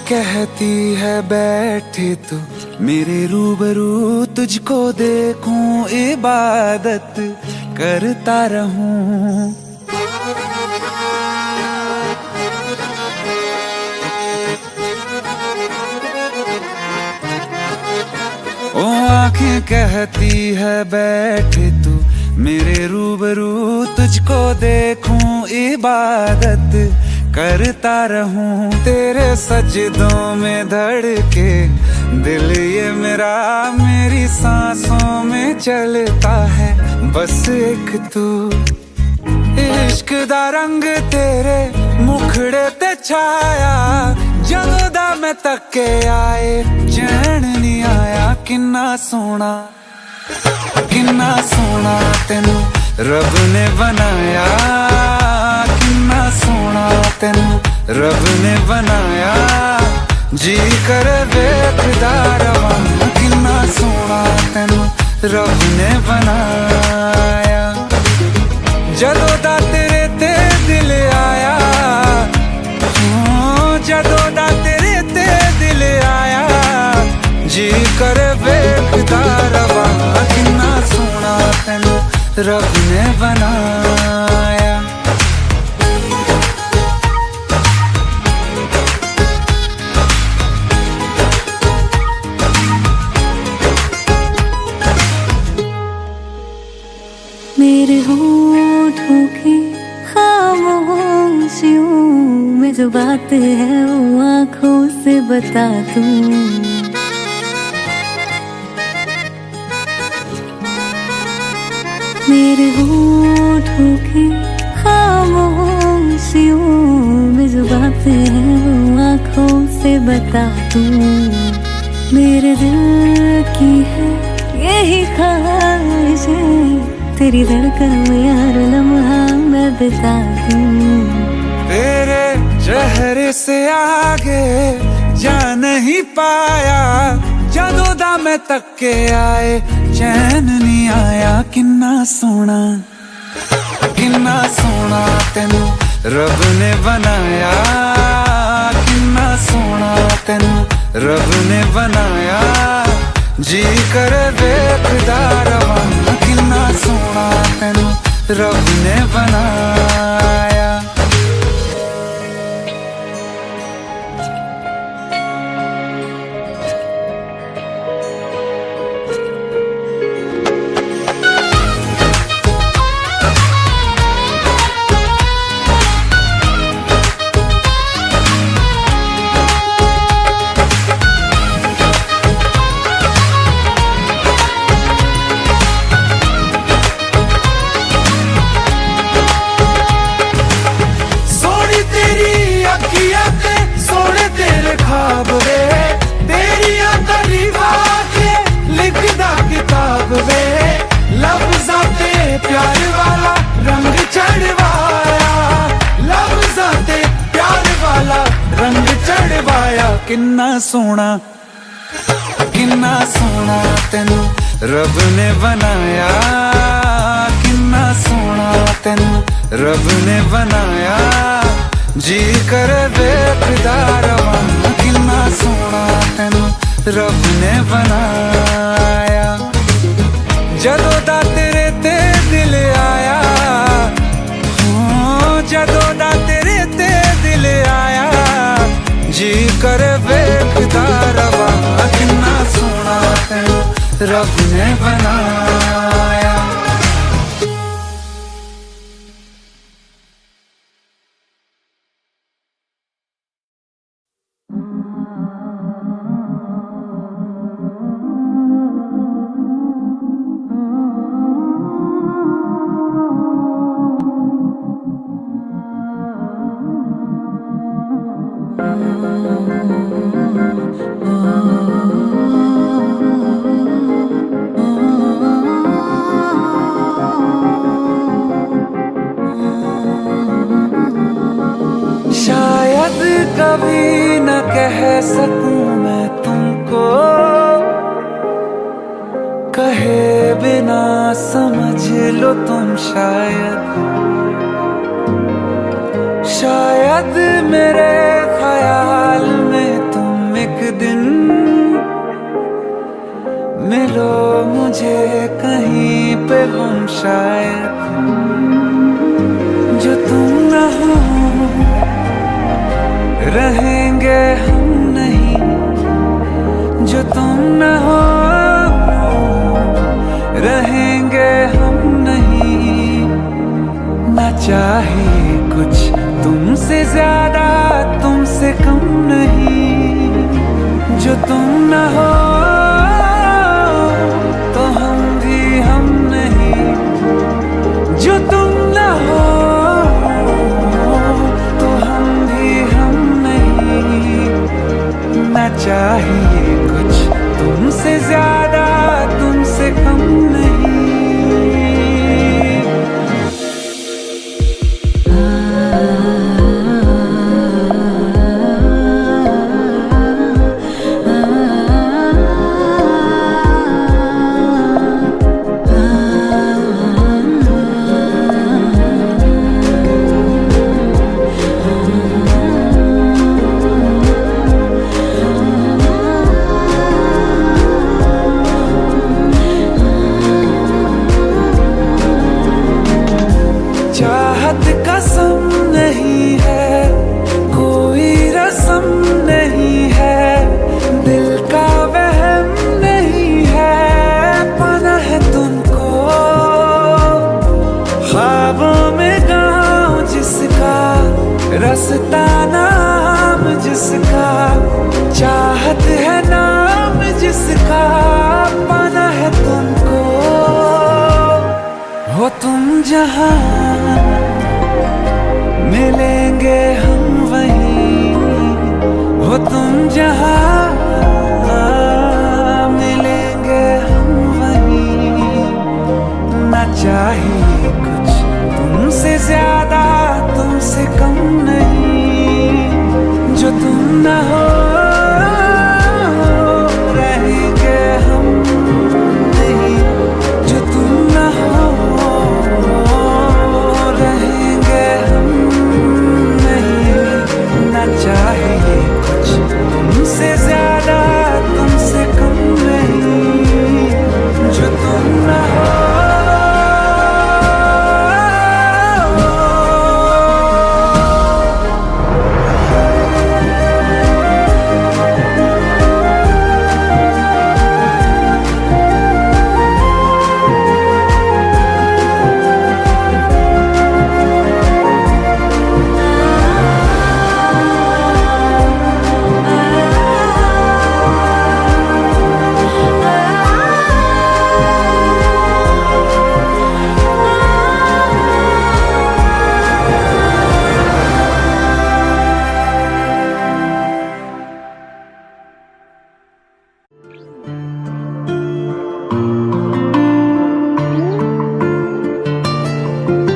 कहती है बैठे तू मेरे रूबरू, तुझको देखूं इबादत करता रहूं। ओ आंखें कहती है बैठे तू मेरे रूबरू, तुझको देखूं इबादत करता रहूं। तेरे सजदों में धड़के दिल ये मेरा, मेरी सांसों में चलता है बस एक तू। इश्क दा रंग तेरे मुखड़े ते छाया, ਜਦੋਂ ਦਾ मैं तके आए चैन नहीं आया। किन्ना सोना तेनू रब ने बनाया, किन्ना सोना तेनू रब ने बनाया। जी कर वेखदा रवां, किन्ना सोना तेनू रब ने बनाया। जदों दा तेरे ते दिल आया, जदों दा तेरे ते दिल आया। जी कर वेखदा रवां, किन्ना सोना तेनू रब ने बनाया। मेरे होठों की खामोशियों में जो बात है वो आँखों से बता दूं। मेरे होठों की खामोशियों में जो बात है वो आँखों से बता दूं। मेरे दिल की है यही ख्वाहिश है, तेरी धड़कन में यार लम्हा मैं बिता दूं। तेरे चेहरे से आगे जा नहीं पाया, जदों दा मैं तके आए चैन नहीं आया। किन्ना सोना तेनू रब ने बनाया, किन्ना सोना तेनू रब ने बनाया। जी कर वेखदा रवां, किन्ना सोना तेनू रब ने बनाया। प्यार वाला रंग चढ़वाया, लफ्ज़ां ते प्यार वाला रंग चढ़वाया। किन्ना सोना तेनू रब ने बनाया, किन्ना सोना तेनू रब ने बनाया। जी कर वेखदा रवां, किन्ना सोना तेनू रब ने बनाया। जदों दा तेरे ते दिल आया, जदों दा तेरे ते दिल आया। जी कर वेखदा रवां, किन्ना सोना तेनू रब ने बनाया। शायद कभी न कह सकूं मैं तुमको, कहे बिना समझ लो तुम शायद मेरे ख्याल में तुम मिलो मुझे कहीं पे हम शायद, जो तुम न हो रहेंगे हम नहीं, जो तुम न हो रहेंगे हम नहीं। ना चाहिए कुछ तुमसे ज्यादा, तुमसे कम नहीं, जो तुम न हो तो हम भी हम नहीं, जो तुम न हो तो हम भी हम नहीं। ना चाहिए कुछ तुमसे ज्यादा, तुमसे कम नहीं। चाहत कसम नहीं है, कोई रस्म नहीं है, दिल का वहम नहीं है, पाना है तुमको ख्वाबों में गाँव जिसका, रास्ता नाम जिसका, चाहत है नाम जिसका, पाना है तुमको। हो तुम जहाँ मिलेंगे हम वहीं, हो तुम जहाँ मिलेंगे हम वहीं। ना चाहिए कुछ तुमसे ज्यादा, तुमसे कम नहीं, जो तुम न हो रहेंगे हम नहीं, जो तुम न हो रहेंगे हम नहीं। ना चाहिए कुछ तुमसे ज्यादा, तुमसे कम नहीं, जो तुम न हो।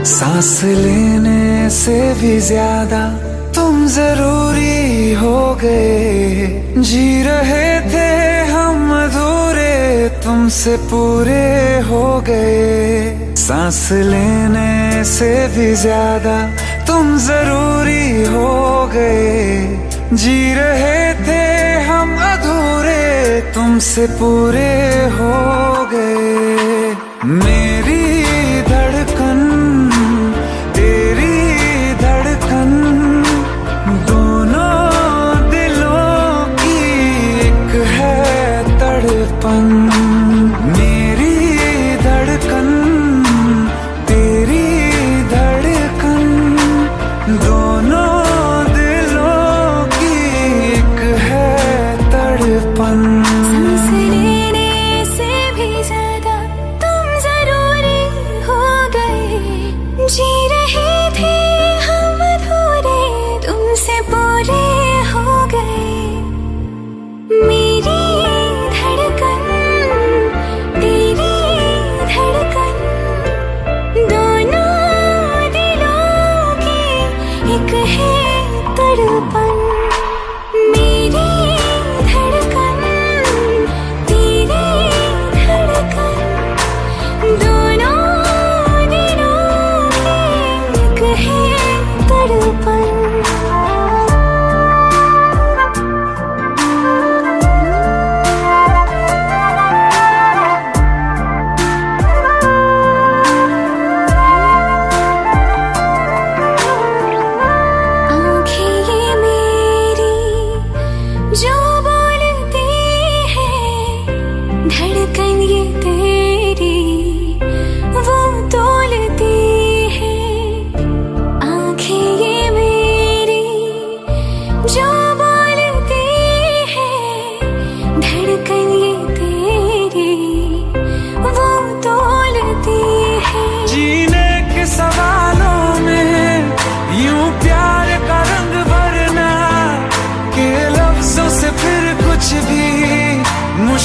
सांस लेने से भी ज्यादा तुम जरूरी हो गए, जी रहे थे हम अधूरे, तुमसे पूरे हो गए। सांस लेने से भी ज्यादा तुम जरूरी हो गए, जी रहे थे हम अधूरे, तुमसे पूरे हो गए। मेरी धड़कन तेरी धड़कन, दोनों दिलों की एक है तड़पन। मेरी धड़कन तेरी धड़कन, दोनों दिलों की एक है तड़पन। सांस लेने से भी ज्यादा तुम जरूरी हो गए, जी रहे थे हम अधूरे, तुमसे पूरे हो गए। मेरी धड़कन तेरी धड़कन, दोनों दिलों की एक है तड़पन। मेरी धड़कन तेरी धड़कन, दोनों दिलों की एक है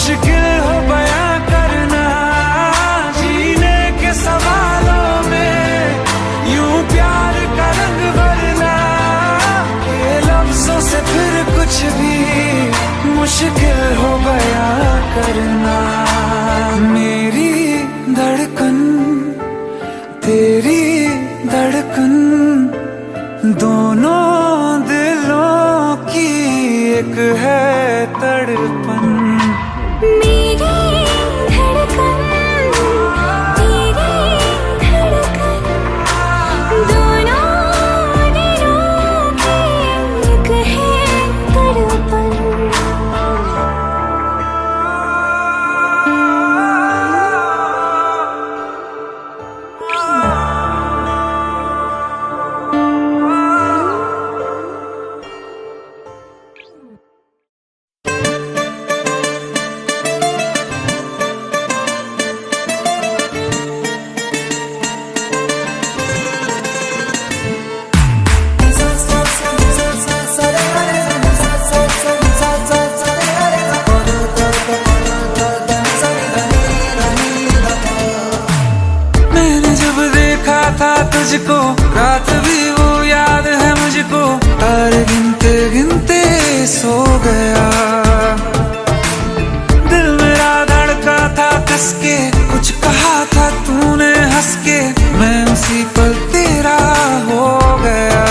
मुश्किल हो बयां करना जीने के सवालों में, यूं प्यार का रंग भरना ये लफ्जों से फिर कुछ भी मुश्किल हो बयां करना। मेरी धड़कन तेरी धड़कन दोनों दिलों की एक है तड़पन। मेरी धड़कन तेरी धड़कन दोनों दिलों की एक है तड़पन। तुझको रात भी वो याद है मुझको, तारे गिनते गिनते सो गया। दिल मेरा धड़का था कस के, कुछ कहा था तूने हंस के, मैं उसी पल तेरा हो गया।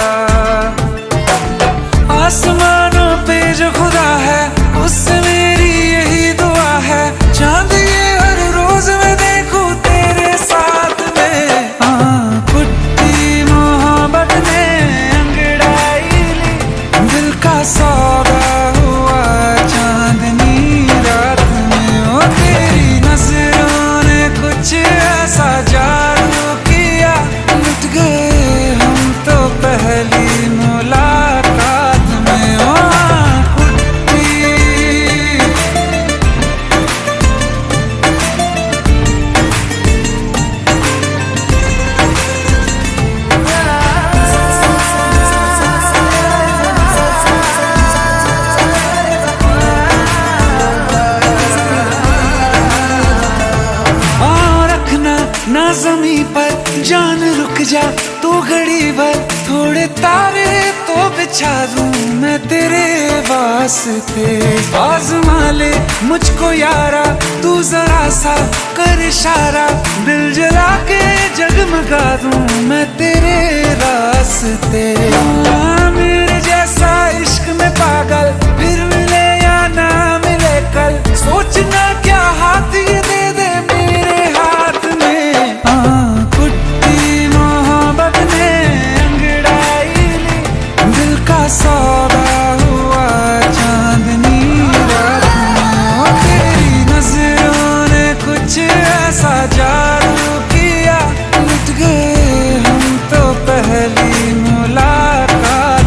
आसमानों पे जो खुदा है उससे मेरी यही दुआ है, चांद ये हर रोज मैं देखूं तेरे साथ में। सौदा हुआ चांदनी रात में, ओ तेरी नजरों ने कुछ ऐसा जादू किया, लुट गए हम तो पहली मुलाकात में। ओ ना ज़मीं पर जान रुक जा तू घड़ी भर, थोड़े तारे तो बिछा दूं मैं तेरे वास्ते। आज़मा ले मुझको यारा तू जरा सा कर इशारा, दिल जला के जगमगा दूं मैं तेरे रास्ते। मेरे जैसा इश्क में पागल फिर मिले या ना मिले कल, सोचना क्या हाथ ये दे दे मेरे हाथ में। कुट्टी मोहब्बत ने अंगड़ाई ली, दिल का सौदा हुआ चांदनी रात में, ओ तेरी नजरों ने कुछ ऐसा जादू किया, लुट गए हम तो पहली मुलाकात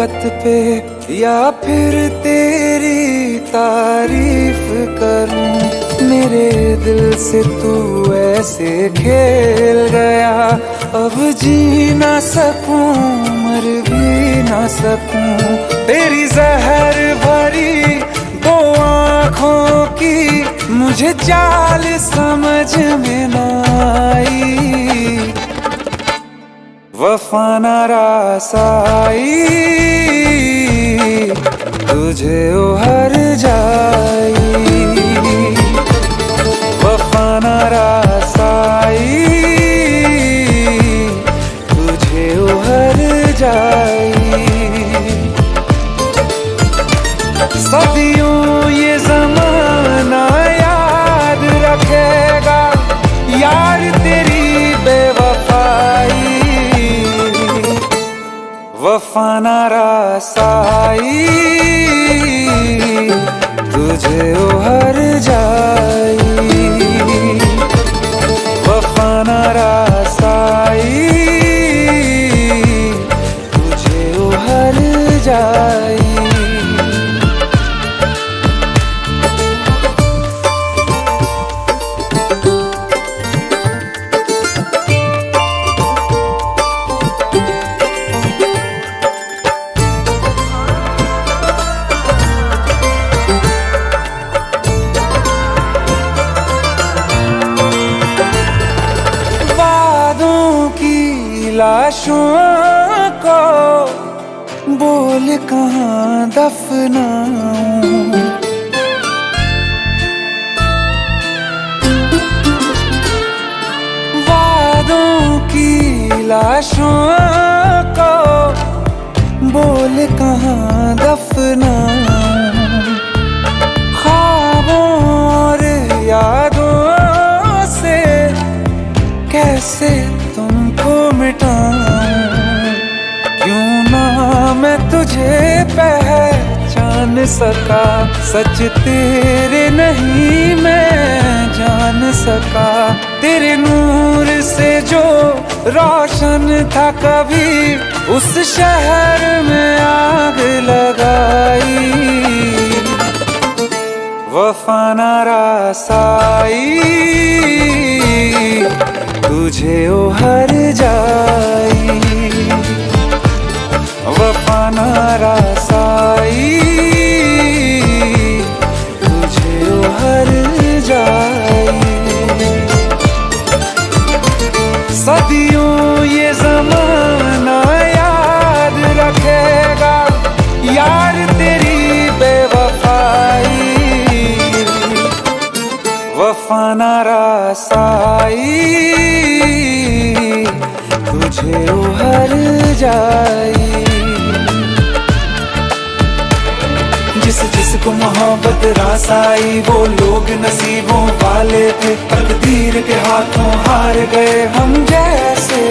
मोहब्बत पे या फिर तेरी तारीफ करूं। मेरे दिल से तू ऐसे खेल गया, अब जी ना सकूं मर भी ना सकूं। तेरी जहर भरी दो आँखों की मुझे चाल समझ में ना आई। वफा ना रास आई, तुझे उहर जाई। वफा ना रास आई, तुझे उहर जाई। सदियों ये ज़माना याद रखेगा यार तेरी बेवफाई। वफा ना रास आई, तुझे उहर जाई। वफा ना रास आई, तुझे उहर जाई। लाशों को बोल कहाँ दफनाऊं। वादों की लाशों को बोल कहाँ दफनाऊं। ख्वाबों और यादों से कैसे तुमको मिटाऊं। क्यों ना मैं तुझे पहचान सका, सच तेरे नहीं मैं जान सका। तेरे नूर से जो रोशन था कभी, उस शहर में आग लगाई। वफा ना रास आई, तुझे उहर जाई। वफा ना रास आई, तुझे उहर जाई। सदियों ये ज़माना याद रखेगा यार तेरी बेवफाई। वफा ना रास आई, तुझे उहर जाई। जिसको मोहब्बत रास आई वो लोग नसीबों वाले थे। तकदीर के हाथों हार गए हम जैसे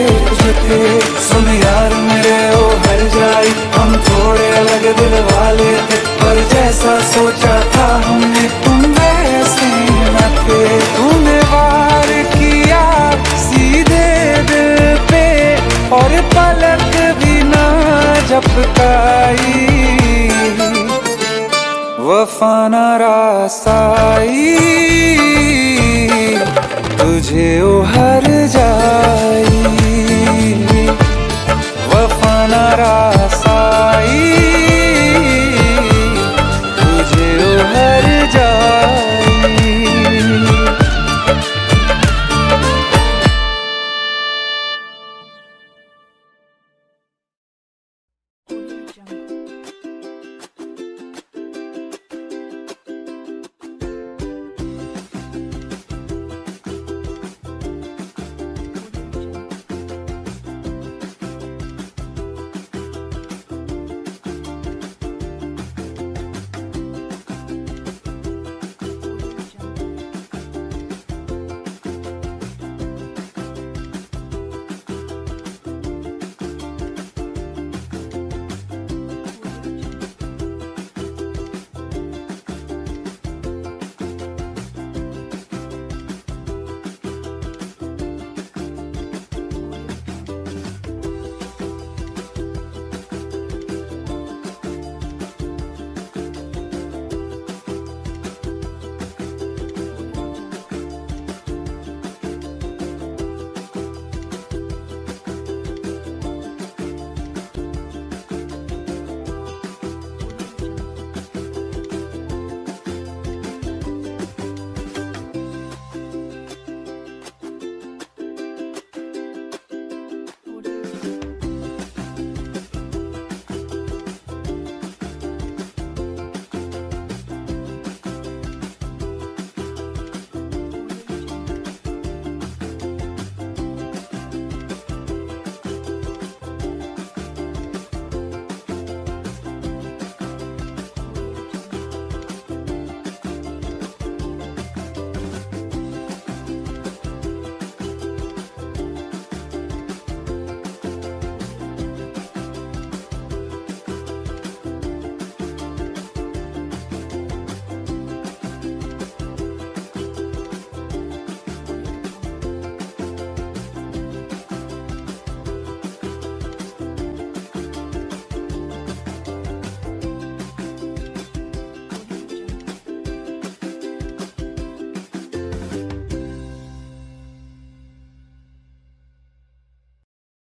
जो थे। सुन यार मेरे ओ हर जाई, हम थोड़े अलग दिल वाले थे। पर जैसा सोचा था हमने तुम वैसे न थे। तूने वार किया सीधे दिल पे और पलक भी ना झपकाई। वफा ना रास आई, तुझे उहर जाई। वफा ना रास